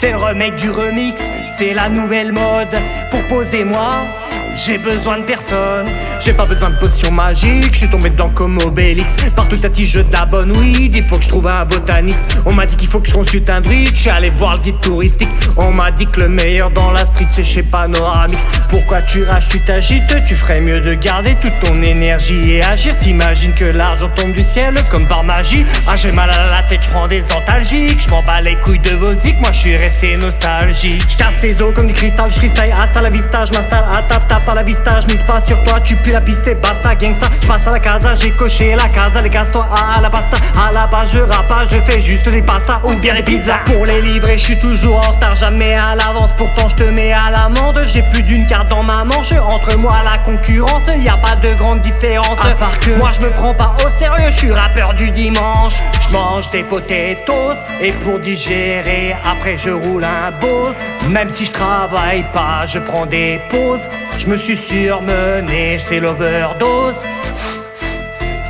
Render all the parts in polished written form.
C'est le remake du remix, c'est la nouvelle mode. Pour poser moi, j'ai besoin de personne. J'ai pas besoin de potion magique, je suis tombé dedans comme Obélix. Partout à petit jeu de la bonne weed, il faut que je trouve un botaniste. On m'a dit qu'il faut que je consulte un druide, je suis allé voir le guide touristique. On m'a dit que le meilleur dans la street c'est chez Panoramix. Pourquoi tu rages, tu t'agites, tu ferais mieux de garder toute ton énergie et agir. T'imagines que l'argent tombe du ciel comme par magie. Ah j'ai mal à la tête, je prends des antalgiques. Je m'en bats les couilles de vos zik, moi je suis resté nostalgique. Je casse tes os comme du cristal, je freestyle hasta la vista. Je m'installe à tap à la vista, je mise pas sur toi, tu pues la piste et basta gangsta. Je passe à la casa, j'ai coché la casa, les casse-toi à la pasta. À la base je rappe pas, je fais juste des pastas ou bien des pizzas. Pour les livrer, je suis toujours en retard, jamais à l'avance. Pourtant je te mets à l'amende, j'ai plus d'une carte dans ma manche. Entre moi la concurrence, y a pas de grande différence. À part que moi je me prends pas au sérieux, je suis rappeur du dimanche. Je mange des potatoes et pour digérer, après je roule un Bose. Même si je travaille pas, je prends des pauses. Je me suis surmené, c'est l'overdose.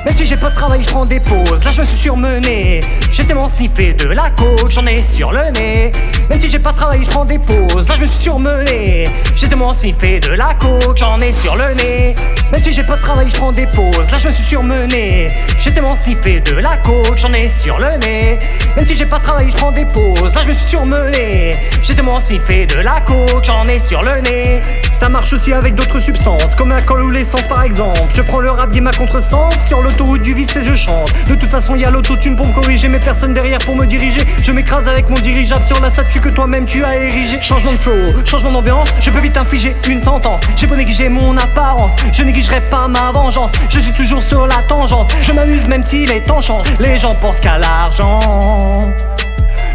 Même si j'ai pas de travail, je prends des pauses. Là je me suis surmené, j'ai tellement sniffé de la coke, j'en ai sur le nez. Même si j'ai pas de travail, je prends des pauses. Là je me suis surmené, j'ai tellement sniffé de la coke, j'en ai sur le nez. Même si j'ai pas de travail, je prends des pauses. Là je me suis surmené, j'ai tellement sniffé de la coke, j'en ai sur le nez. Même si j'ai pas de travail, je prends des pauses. Là je me suis surmené, j'ai tellement sniffé de la coke, j'en ai sur le nez. Ça marche aussi avec d'autres substances, comme l'alcool ou l'essence par exemple. Je prends le rap game à contresens, sur l'autoroute du vice et je chante. De toute façon y'a l'autotune pour me corriger, mais personne derrière pour me diriger. Je m'écrase avec mon dirigeable sur la statue que toi-même tu as érigée. Changement de flow, changement d'ambiance, je peux vite infliger une sentence. J'ai beau négliger mon apparence, je négligerai pas ma vengeance. Je suis toujours sur la tangente, je m'amuse même si les temps changent. Les gens pensent qu'à l'argent.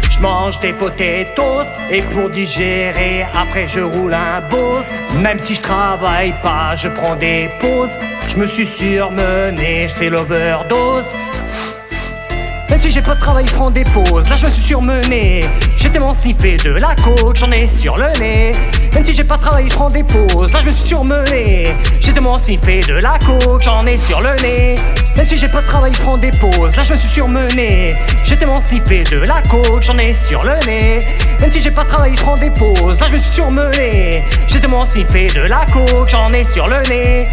Je mange des potatoes et pour digérer, après je roule un Bose. Même si je travaille pas, je prends des pauses. Je me suis surmené, c'est l'overdose. Même si j'ai pas de travail, je prends des pauses. Là je me suis surmené, j'ai tellement sniffé de la coke, j'en ai sur le nez. Même si j'ai pas de travail, je prends des pauses. Là je me suis surmené, j'ai tellement sniffé de la coke, j'en ai sur le nez. Même si j'ai pas de travail, je prends des pauses. Là je me suis surmené, j'ai tellement sniffé de la coke, j'en ai sur le nez. Même si j'ai pas de travail, je prends des pauses. Là je me suis surmené, j'ai tellement sniffé de la coke, j'en ai sur le nez.